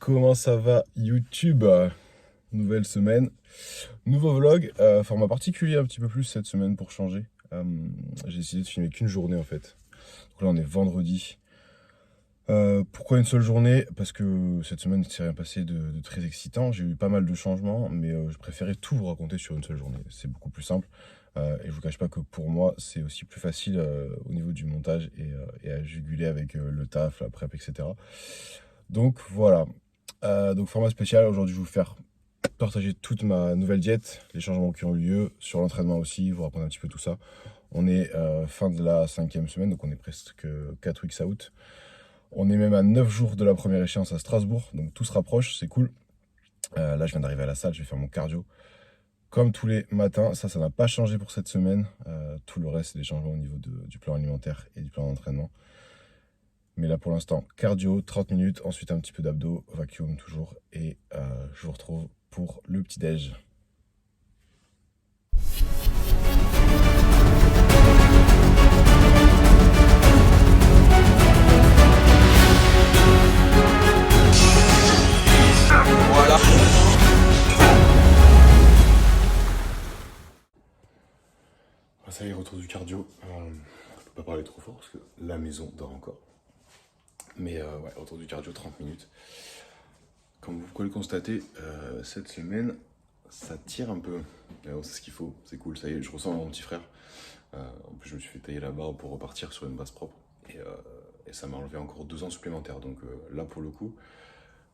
Comment ça va YouTube? Nouvelle semaine, nouveau vlog, format particulier un petit peu plus cette semaine pour changer. J'ai décidé de filmer qu'une journée en fait. Donc là on est vendredi. Pourquoi une seule journée? Parce que cette semaine il ne s'est rien passé de très excitant. J'ai eu pas mal de changements, mais je préférais tout vous raconter sur une seule journée. C'est beaucoup plus simple. Et je vous cache pas que pour moi c'est aussi plus facile au niveau du montage et à juguler avec le taf, la prep, etc. Donc voilà. Donc format spécial, aujourd'hui je vais vous faire partager toute ma nouvelle diète, les changements qui ont eu lieu, sur l'entraînement aussi, vous raconter un petit peu tout ça. On est fin de la 5e semaine, donc on est presque 4 weeks out. On est même à 9 jours de la première échéance à Strasbourg, donc tout se rapproche, c'est cool. Là je viens d'arriver à la salle, je vais faire mon cardio. Comme tous les matins, ça n'a pas changé pour cette semaine. Tout le reste, c'est des changements au niveau du plan alimentaire et du plan d'entraînement. Mais là pour l'instant, cardio, 30 minutes, ensuite un petit peu d'abdos, vacuum toujours, et je vous retrouve pour le petit-déj. Voilà. Ça y est, retour du cardio. Je peux pas parler trop fort parce que la maison dort encore. Mais ouais, retour du cardio, 30 minutes. Comme vous pouvez le constater, cette semaine, ça tire un peu. C'est ce qu'il faut, c'est cool, ça y est, je ressens mon petit frère. En plus, je me suis fait tailler la barbe pour repartir sur une base propre. Et ça m'a enlevé encore 2 ans supplémentaires. Donc là, pour le coup,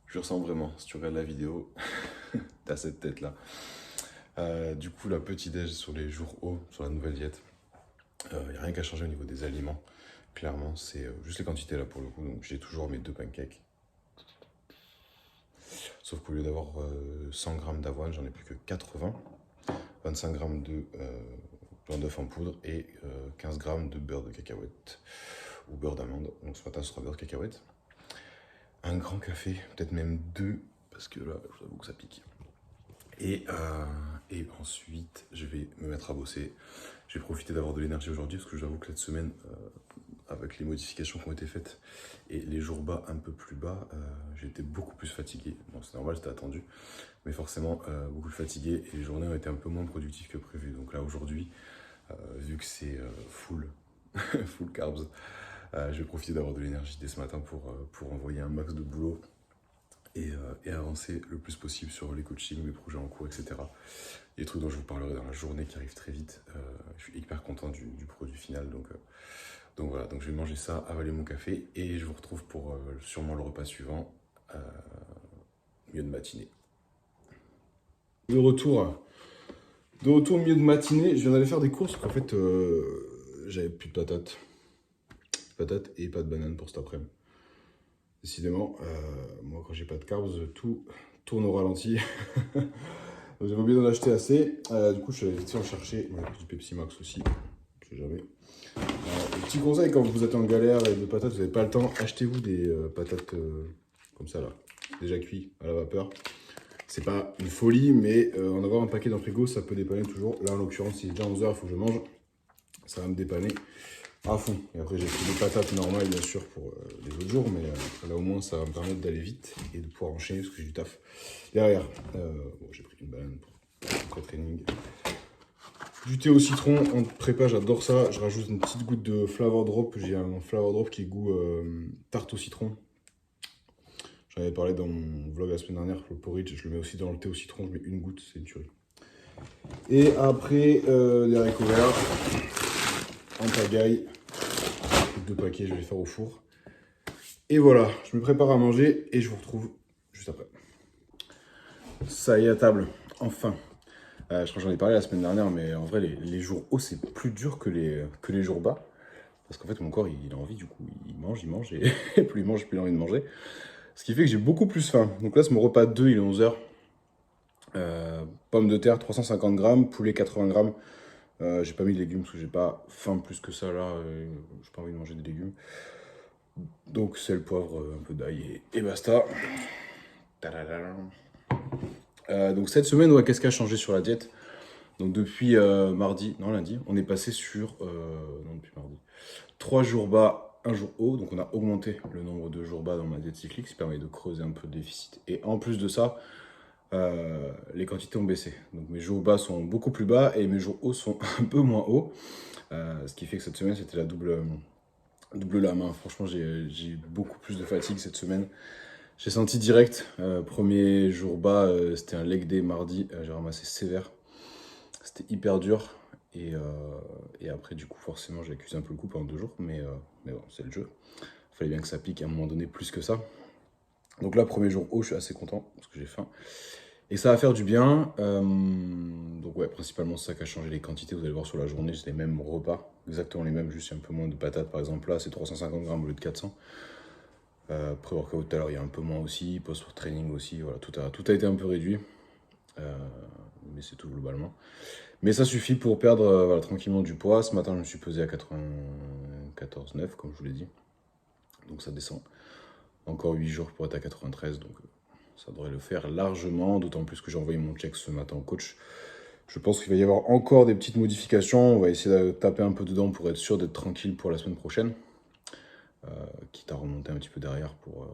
je ressens vraiment. Si tu regardes la vidéo, t'as cette tête-là. Du coup, la petite déj sur les jours hauts, sur la nouvelle diète. Il n'y a rien qu'à changer au niveau des aliments. Clairement, c'est juste les quantités là pour le coup. Donc j'ai toujours mes 2 pancakes. Sauf qu'au lieu d'avoir 100 g d'avoine, j'en ai plus que 80. 25 g de blanc d'œuf en poudre et 15 g de beurre de cacahuète ou beurre d'amande. Donc ce matin, ce sera beurre de cacahuète. Un grand café, peut-être même 2, parce que là, je vous avoue que ça pique. Et ensuite, je vais me mettre à bosser. J'ai profité d'avoir de l'énergie aujourd'hui, parce que j'avoue que cette semaine, avec les modifications qui ont été faites et les jours bas un peu plus bas, j'ai été beaucoup plus fatigué. Bon, c'est normal, c'était attendu, mais forcément beaucoup plus fatigué et les journées ont été un peu moins productives que prévu. Donc là, aujourd'hui, vu que c'est full carbs, je vais profiter d'avoir de l'énergie dès ce matin pour envoyer un max de boulot et avancer le plus possible sur les coachings, mes projets en cours, etc. Les trucs dont je vous parlerai dans la journée qui arrive très vite. Je suis hyper content du produit final, donc voilà, donc je vais manger ça, avaler mon café et je vous retrouve pour sûrement le repas suivant, milieu de matinée. De retour milieu de matinée, je viens d'aller faire des courses parce qu'en fait j'avais plus de patates et pas de bananes pour cet après-midi. Décidément, moi quand j'ai pas de carbs, tout tourne au ralenti. Donc j'avais oublié d'en acheter assez. Du coup je suis allé vite en chercher. Il y a du Pepsi Max aussi, je sais jamais. Petit conseil, quand vous êtes en galère avec des patates, vous n'avez pas le temps, achetez-vous des patates comme ça là, déjà cuit à la vapeur. C'est pas une folie, mais en avoir un paquet dans le frigo, ça peut dépanner toujours. Là en l'occurrence, il est déjà 11 h, il faut que je mange. Ça va me dépanner à fond. Et après j'ai pris des patates normales bien sûr pour les autres jours, mais là au moins ça va me permettre d'aller vite et de pouvoir enchaîner parce que j'ai du taf derrière. Bon, j'ai pris une banane pour le training. Du thé au citron en prépa, j'adore ça. Je rajoute une petite goutte de flavor drop. J'ai un flavor drop qui est goût tarte au citron. J'en avais parlé dans mon vlog la semaine dernière, le porridge. Je le mets aussi dans le thé au citron. Je mets une goutte, c'est une tuerie. Et après, des haricots verts en pagaille. 2 paquets, je vais les faire au four. Et voilà, je me prépare à manger et je vous retrouve juste après. Ça y est, à table, enfin. Je crois que j'en ai parlé la semaine dernière, mais en vrai, les jours hauts, c'est plus dur que les jours bas. Parce qu'en fait, mon corps, il a envie, du coup, il mange, et plus il mange, plus il a envie de manger. Ce qui fait que j'ai beaucoup plus faim. Donc là, c'est mon repas de 2, il est 11 h. Pommes de terre, 350 g, poulet, 80 g. J'ai pas mis de légumes parce que j'ai pas faim plus que ça, là. J'ai pas envie de manger des légumes. Donc, sel, poivre, un peu d'ail et basta. Donc cette semaine, ouais, qu'est-ce qui a changé sur la diète? Donc depuis lundi, on est passé sur, non depuis mardi, 3 jours bas, un jour haut, donc on a augmenté le nombre de jours bas dans ma diète cyclique, ce qui permet de creuser un peu le déficit. Et en plus de ça, les quantités ont baissé. Donc mes jours bas sont beaucoup plus bas et mes jours hauts sont un peu moins hauts. Ce qui fait que cette semaine, c'était la double lame. Hein. Franchement, j'ai eu beaucoup plus de fatigue cette semaine. J'ai senti direct. Premier jour bas, c'était un leg day mardi. J'ai ramassé sévère. C'était hyper dur. Et après, du coup, forcément, j'ai accusé un peu le coup pendant 2 jours. Mais bon, c'est le jeu. Il fallait bien que ça pique à un moment donné plus que ça. Donc là, premier jour haut, je suis assez content parce que j'ai faim. Et ça va faire du bien. Donc ouais, principalement c'est ça qui a changé les quantités. Vous allez voir sur la journée, j'ai les mêmes repas. Exactement les mêmes, juste un peu moins de patates. Par exemple là, c'est 350 grammes au lieu de 400. Pré-workout tout à l'heure, il y a un peu moins aussi. Post-training aussi. Voilà, tout a été un peu réduit. Mais c'est tout globalement. Mais ça suffit pour perdre voilà, tranquillement du poids. Ce matin, je me suis pesé à 94,9 comme je vous l'ai dit. Donc ça descend. Encore 8 jours pour être à 93. Donc ça devrait le faire largement, d'autant plus que j'ai envoyé mon check ce matin au coach. Je pense qu'il va y avoir encore des petites modifications. On va essayer de taper un peu dedans pour être sûr d'être tranquille pour la semaine prochaine. Quitte à remonter un petit peu derrière pour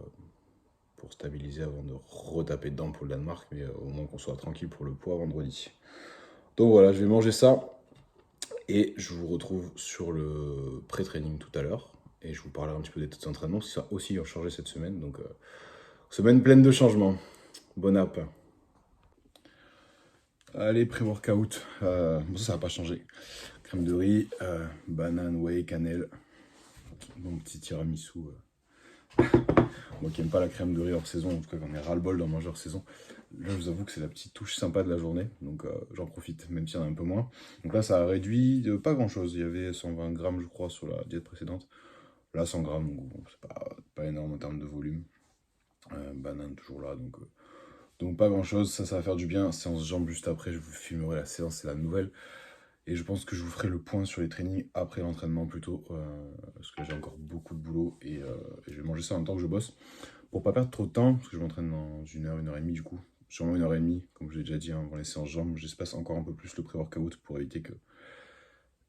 stabiliser avant de retaper dedans pour le Danemark. Mais au moins qu'on soit tranquille pour le poids vendredi. Donc voilà, je vais manger ça. Et je vous retrouve sur le pré-training tout à l'heure. Et je vous parlerai un petit peu des têtes d'entraînement, parce que ça aussi a changé cette semaine. Donc semaine pleine de changements. Bon app. Allez, pré-workout. Bon, ça va pas changer. Crème de riz, banane, whey, cannelle. Mon petit tiramisu. Moi qui n'aime pas la crème de riz hors saison, en tout cas j'en ai ras-le-bol d'en manger hors saison. Là, je vous avoue que c'est la petite touche sympa de la journée. Donc j'en profite, même s'il y en a un peu moins. Donc là, ça a réduit de pas grand-chose. Il y avait 120 grammes, je crois, sur la diète précédente. Là, 100 grammes, donc bon, c'est pas énorme en termes de volume. Banane toujours là, donc pas grand chose, ça va faire du bien. Séance jambes juste après, je vous filmerai la séance, c'est la nouvelle. Et je pense que je vous ferai le point sur les trainings après l'entraînement plutôt, parce que j'ai encore beaucoup de boulot et je vais manger ça en même temps que je bosse. Pour pas perdre trop de temps, parce que je m'entraîne dans 1 heure, 1 heure et demie du coup. Sûrement 1 heure et demie, comme je l'ai déjà dit avant les séances jambes. J'espace encore un peu plus le pré-workout pour éviter que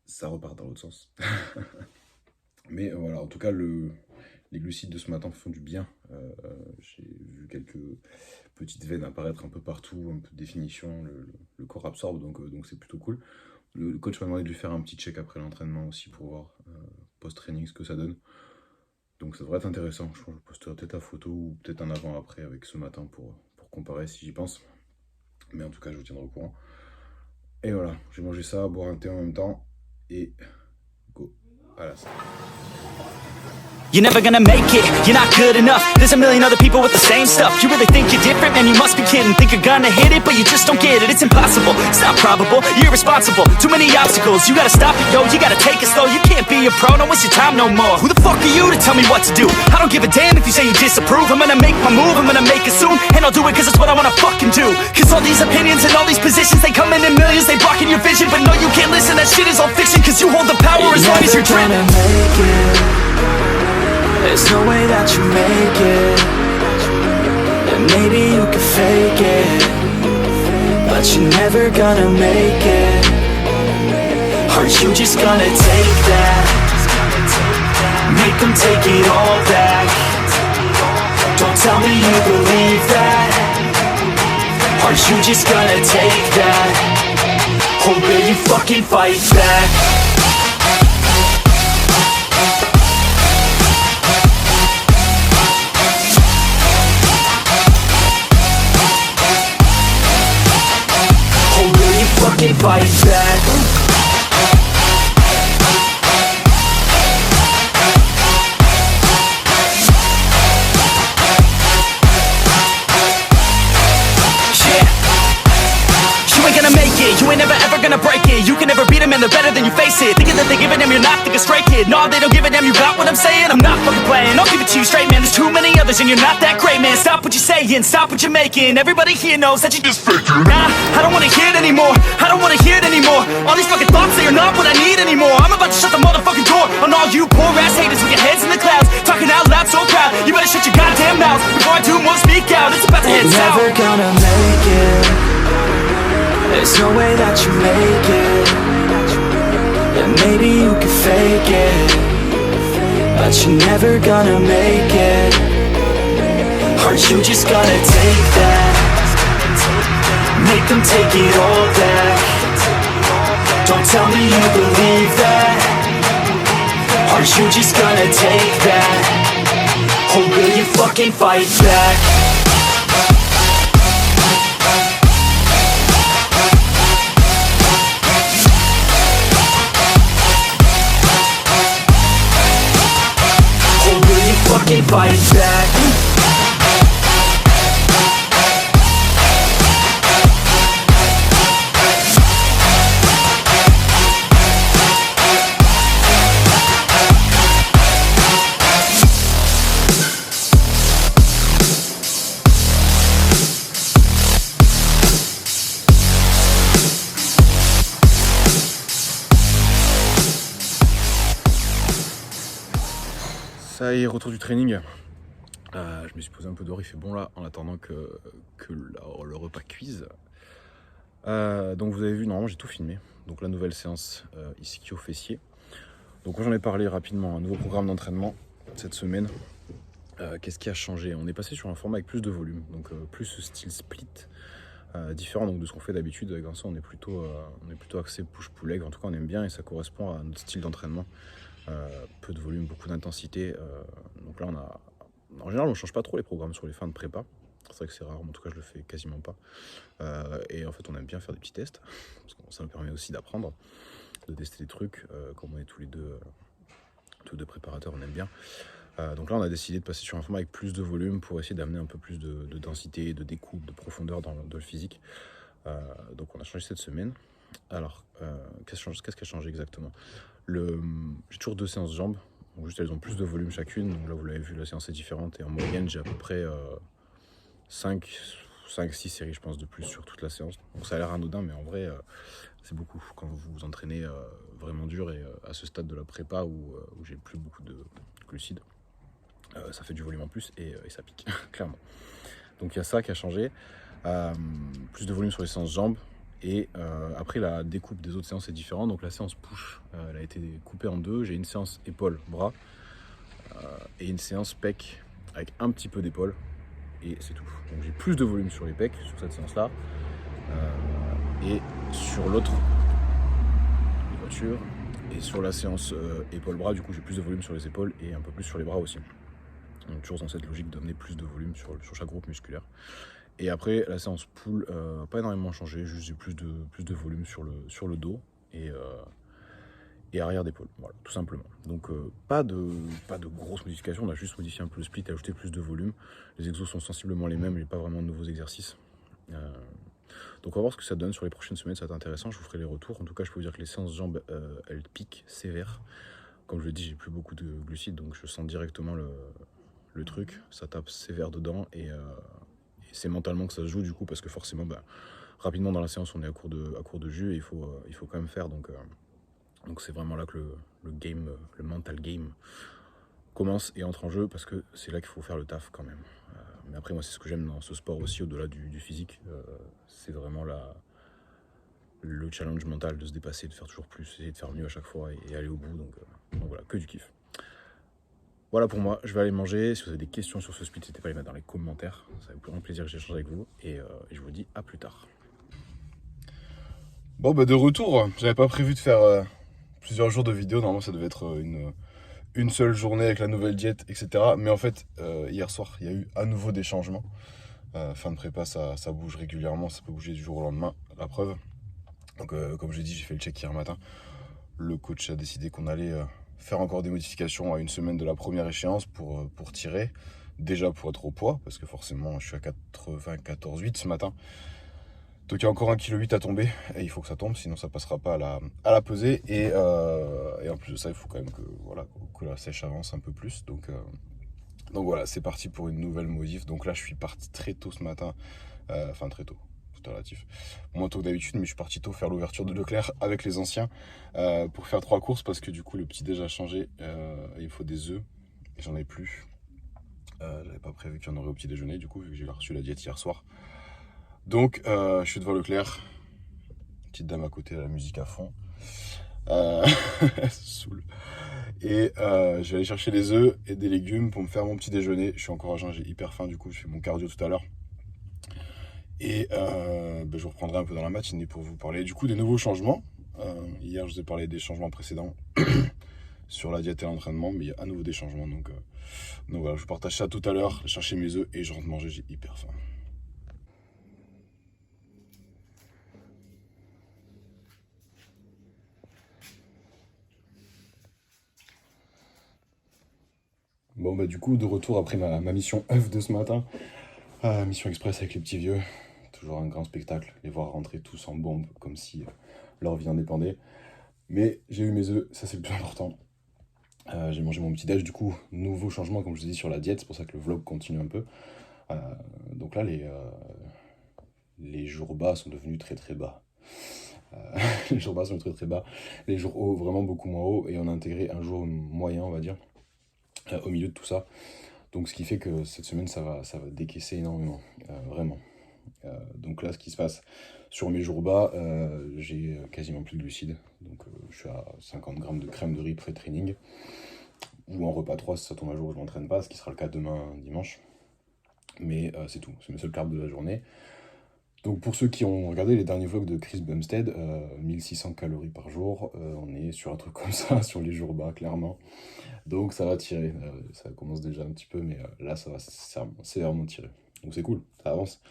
ça reparte dans l'autre sens. Mais voilà, en tout cas, les glucides de ce matin font du bien. J'ai vu quelques petites veines apparaître un peu partout, un peu de définition, le corps absorbe, donc c'est plutôt cool. Le coach m'a demandé de lui faire un petit check après l'entraînement aussi pour voir post-training ce que ça donne. Donc ça devrait être intéressant. Je pense que je posterai peut-être la photo ou peut-être un avant-après avec ce matin pour comparer si j'y pense. Mais en tout cas, je vous tiendrai au courant. Et voilà, j'ai mangé ça, boire un thé en même temps et go à la salle. You're never gonna make it, you're not good enough. There's a million other people with the same stuff. You really think you're different, man, you must be kidding. Think you're gonna hit it, but you just don't get it. It's impossible, it's not probable, you're irresponsible. Too many obstacles, you gotta stop it, yo. You gotta take it slow, you can't be a pro, don't waste your time no more. Who the fuck are you to tell me what to do? I don't give a damn if you say you disapprove. I'm gonna make my move, I'm gonna make it soon. And I'll do it cause it's what I wanna fucking do. Cause all these opinions and all these positions, they come in millions, they blocking your vision. But no, you can't listen, that shit is all fiction. Cause you hold the power as long as you're dreaming. There's no way that you make it. And maybe you can fake it, but you're never gonna make it. Are you just gonna take that? Make them take it all back. Don't tell me you believe that. Are you just gonna take that? Or will you fucking fight back? Fight back. You ain't gonna make it, you ain't never ever gonna break it. You can never beat them and they're better than you face it. Thinking that they give a damn, you're not thinking straight, kid. No, they don't give a damn, you got what I'm saying. I'm not fucking playing, I'll give it to you straight, man. There's too many others and you're not that great, man. Stop what you're saying, stop what you're making. Everybody here knows that you just faking. Nah, I don't wanna hear it anymore, I don't wanna hear it anymore. All these fucking thoughts, they are not what I need anymore. I'm about to shut the motherfucking door on all you poor ass haters with your heads in the clouds, talking out loud so proud. You better shut your goddamn mouth before I do more speak out. It's about to head south. You're never gonna make it. There's no way that you make it. And maybe you can fake it, but you're never gonna make it. Are you just gonna take that? Make them take it all back. Don't tell me you believe that. Are you just gonna take that? Or will you fucking fight back? Fucking fight back. Ça y est, retour du training. Je me suis posé un peu dehors, il fait bon là, en attendant que le repas cuise. Donc vous avez vu, normalement j'ai tout filmé. Donc la nouvelle séance ischio fessier. Donc j'en ai parlé rapidement, un nouveau programme d'entraînement cette semaine. Qu'est-ce qui a changé? On est passé sur un format avec plus de volume, donc plus ce style split. Différent donc de ce qu'on fait d'habitude. Avec Vincent, on est plutôt axé push-pull leg. En tout cas on aime bien et ça correspond à notre style d'entraînement. Peu de volume, beaucoup d'intensité. Donc là, en général, on ne change pas trop les programmes sur les fins de prépa. C'est vrai que c'est rare, mais en tout cas, je le fais quasiment pas. Et en fait, on aime bien faire des petits tests, parce que ça nous permet aussi d'apprendre, de tester des trucs. Comme on est tous les deux préparateurs, on aime bien. Donc là, on a décidé de passer sur un format avec plus de volume pour essayer d'amener un peu plus de densité, de découpe, de profondeur dans le physique. Donc on a changé cette semaine. Alors, qu'est-ce qui a changé exactement? J'ai toujours 2 séances jambes, donc juste elles ont plus de volume chacune. Donc là vous l'avez vu, la séance est différente et en moyenne j'ai à peu près 5-6 séries je pense de plus sur toute la séance. Donc ça a l'air anodin mais en vrai c'est beaucoup quand vous vous entraînez vraiment dur et à ce stade de la prépa où j'ai plus beaucoup de glucides. Ça fait du volume en plus et ça pique, clairement. Donc il y a ça qui a changé. Plus de volume sur les séances jambes. Et après la découpe des autres séances est différente. Donc la séance push elle a été coupée en 2. J'ai une séance épaule-bras et une séance pec avec un petit peu d'épaule et c'est tout. Donc j'ai plus de volume sur les pecs sur cette séance là et sur l'autre voiture et sur la séance épaule-bras du coup j'ai plus de volume sur les épaules et un peu plus sur les bras aussi. Donc toujours dans cette logique d'amener plus de volume sur chaque groupe musculaire. Et après, la séance pull, pas énormément changé, juste j'ai plus de volume sur le dos et arrière d'épaule, voilà, tout simplement. Donc pas de grosses modifications, on a juste modifié un peu le split, ajouté plus de volume. Les exos sont sensiblement les mêmes, il n'y a pas vraiment de nouveaux exercices. Donc on va voir ce que ça donne sur les prochaines semaines, ça va être intéressant, je vous ferai les retours. En tout cas, je peux vous dire que les séances jambes, elles piquent sévère. Comme je le dis, j'ai plus beaucoup de glucides, donc je sens directement le truc, ça tape sévère dedans et c'est mentalement que ça se joue du coup parce que forcément rapidement dans la séance on est à court de jus et il faut quand même faire donc c'est vraiment là que le game, le mental game commence et entre en jeu parce que c'est là qu'il faut faire le taf quand même. Mais après moi c'est ce que j'aime dans ce sport aussi au-delà du physique, c'est vraiment le challenge mental de se dépasser, de faire toujours plus, essayer de faire mieux à chaque fois et aller au bout donc voilà, que du kiff. Voilà pour moi, je vais aller manger. Si vous avez des questions sur ce split, n'hésitez pas à les mettre dans les commentaires. Ça va me faire un plaisir que j'échange avec vous. Et je vous dis à plus tard. Bon, de retour. J'avais pas prévu de faire plusieurs jours de vidéo. Normalement, ça devait être une seule journée avec la nouvelle diète, etc. Mais en fait, hier soir, il y a eu à nouveau des changements. Fin de prépa, ça bouge régulièrement. Ça peut bouger du jour au lendemain, la preuve. Donc, comme j'ai dit, j'ai fait le check hier matin. Le coach a décidé qu'on allait faire encore des modifications à une semaine de la première échéance pour tirer. Déjà pour être au poids, parce que forcément je suis à 94,8 ce matin. Donc il y a encore 1,8 kg à tomber, et il faut que ça tombe, sinon ça passera pas à la pesée. Et en plus de ça, il faut quand même que la sèche avance un peu plus. Donc voilà, c'est parti pour une nouvelle modif. Donc là je suis parti très tôt ce matin, enfin très tôt. Relatif. Moins tôt que d'habitude, mais je suis parti tôt faire l'ouverture de Leclerc avec les anciens pour faire 3 courses parce que du coup le petit déj a changé. Il faut des œufs et j'en ai plus. J'avais pas prévu qu'il y en aurait au petit déjeuner du coup vu que j'ai reçu la diète hier soir. Donc je suis devant Leclerc, petite dame à côté, la musique à fond. Saoul. Et je vais aller chercher des œufs et des légumes pour me faire mon petit déjeuner. Je suis encore à jeun, j'ai hyper faim, du coup, je fais mon cardio tout à l'heure. Et je vous reprendrai un peu dans la matinée pour vous parler du coup des nouveaux changements. Hier, je vous ai parlé des changements précédents sur la diète et l'entraînement, mais il y a à nouveau des changements. Donc voilà, je vous partage ça tout à l'heure, chercher mes œufs et je rentre manger, j'ai hyper faim. Bon bah du coup, de retour après ma mission œuf de ce matin. Mission express avec les petits vieux. Toujours un grand spectacle, les voir rentrer tous en bombe, comme si leur vie en dépendait. Mais j'ai eu mes œufs, ça c'est le plus important. J'ai mangé mon petit déj, du coup, nouveau changement, comme je vous ai dit, sur la diète, c'est pour ça que le vlog continue un peu. Donc là, les jours bas sont devenus très très bas. Les jours bas sont très très bas, les jours hauts vraiment beaucoup moins hauts, et on a intégré un jour moyen, on va dire, au milieu de tout ça. Donc ce qui fait que cette semaine, ça va décaisser énormément, vraiment. Donc là, ce qui se passe sur mes jours bas, j'ai quasiment plus de glucides. Donc je suis à 50 grammes de crème de riz pré-training. Ou en repas 3 si ça tombe un jour où je m'entraîne pas, ce qui sera le cas demain dimanche. Mais c'est tout, c'est mes seuls carbs de la journée. Donc pour ceux qui ont regardé les derniers vlogs de Chris Bumstead, 1600 calories par jour, on est sur un truc comme ça sur les jours bas, clairement. Donc ça va tirer, ça commence déjà un petit peu, mais là ça va sévèrement tirer. Donc c'est cool, ça avance.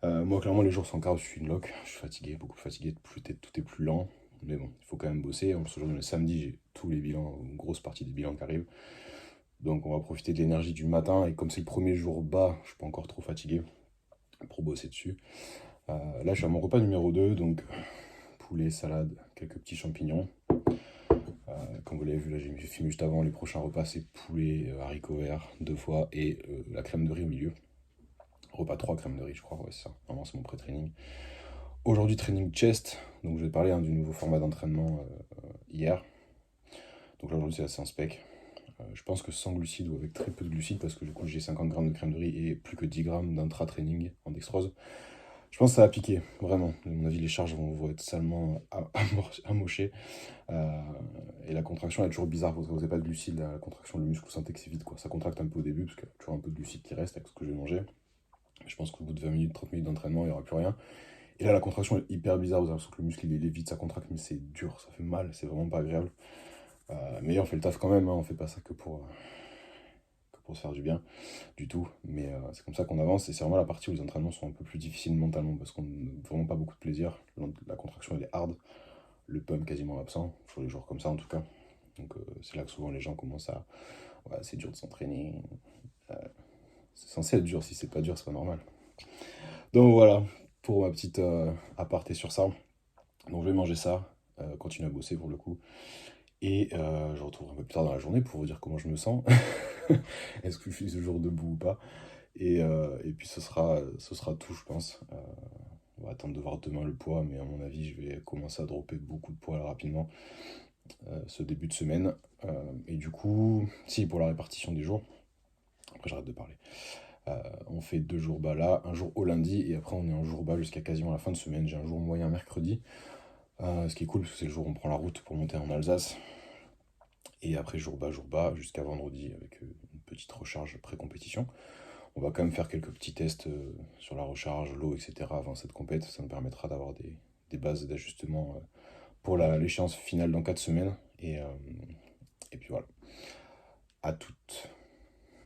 Moi clairement les jours sans carbs, je suis une loque, je suis fatigué, beaucoup fatigué, tout est plus lent. Mais bon, il faut quand même bosser. En plus aujourd'hui, le samedi, j'ai tous les bilans, une grosse partie des bilans qui arrivent. Donc on va profiter de l'énergie du matin, et comme c'est le premier jour bas, je suis pas encore trop fatigué pour bosser dessus. Là je suis à mon repas numéro 2, donc poulet, salade, quelques petits champignons. Comme vous l'avez vu, là j'ai filmé juste avant, les prochains repas c'est poulet, haricots verts 2 fois et la crème de riz au milieu. Repas 3, crème de riz je crois, ouais c'est ça, vraiment c'est mon pré-training. Aujourd'hui training chest, donc je vais parler du nouveau format d'entraînement hier. Donc là aujourd'hui c'est la séance spec. Je pense que sans glucides ou avec très peu de glucides, parce que du coup j'ai 50 grammes de crème de riz et plus que 10 grammes d'intra-training en dextrose. Je pense que ça va piquer, vraiment. À mon avis, les charges vont être salement amochées. Et la contraction est toujours bizarre, parce que vous n'avez pas de glucides, la contraction, le muscle, vous sentez que c'est vite, quoi. Ça contracte un peu au début, parce qu'il y a toujours un peu de glucides qui reste avec ce que je vais manger. Je pense qu'au bout de 20 minutes, 30 minutes d'entraînement, il n'y aura plus rien. Et là, la contraction est hyper bizarre, vous avez l'impression que le muscle, il est vite, ça contracte, mais c'est dur, ça fait mal, c'est vraiment pas agréable. Mais on fait le taf quand même, hein, on fait pas ça que pour se faire du bien, du tout. Mais c'est comme ça qu'on avance, et c'est vraiment la partie où les entraînements sont un peu plus difficiles mentalement, parce qu'on n'a vraiment pas beaucoup de plaisir. La contraction, elle est hard, le pump quasiment absent, sur les jours comme ça en tout cas. Donc c'est là que souvent les gens commencent à... Ouais, c'est dur de s'entraîner. C'est censé être dur, si c'est pas dur, c'est pas normal. Donc voilà, pour ma petite aparté sur ça. Donc je vais manger ça, continuer à bosser pour le coup. Et je retrouverai un peu plus tard dans la journée pour vous dire comment je me sens. Est-ce que je suis ce jour debout ou pas. Et puis ce sera tout, je pense. On va attendre de voir demain le poids, mais à mon avis, je vais commencer à dropper beaucoup de poids là, rapidement ce début de semaine. Et du coup, si, pour la répartition des jours, après j'arrête de parler. On fait 2 jours bas là, un jour au lundi, et après on est en jour bas jusqu'à quasiment la fin de semaine. J'ai un jour moyen mercredi, ce qui est cool parce que c'est le jour où on prend la route pour monter en Alsace. Et après jour bas jusqu'à vendredi avec une petite recharge pré-compétition. On va quand même faire quelques petits tests sur la recharge, l'eau, etc. avant cette compète. Ça nous permettra d'avoir des bases d'ajustement pour l'échéance finale dans 4 semaines. Et puis voilà. À toutes.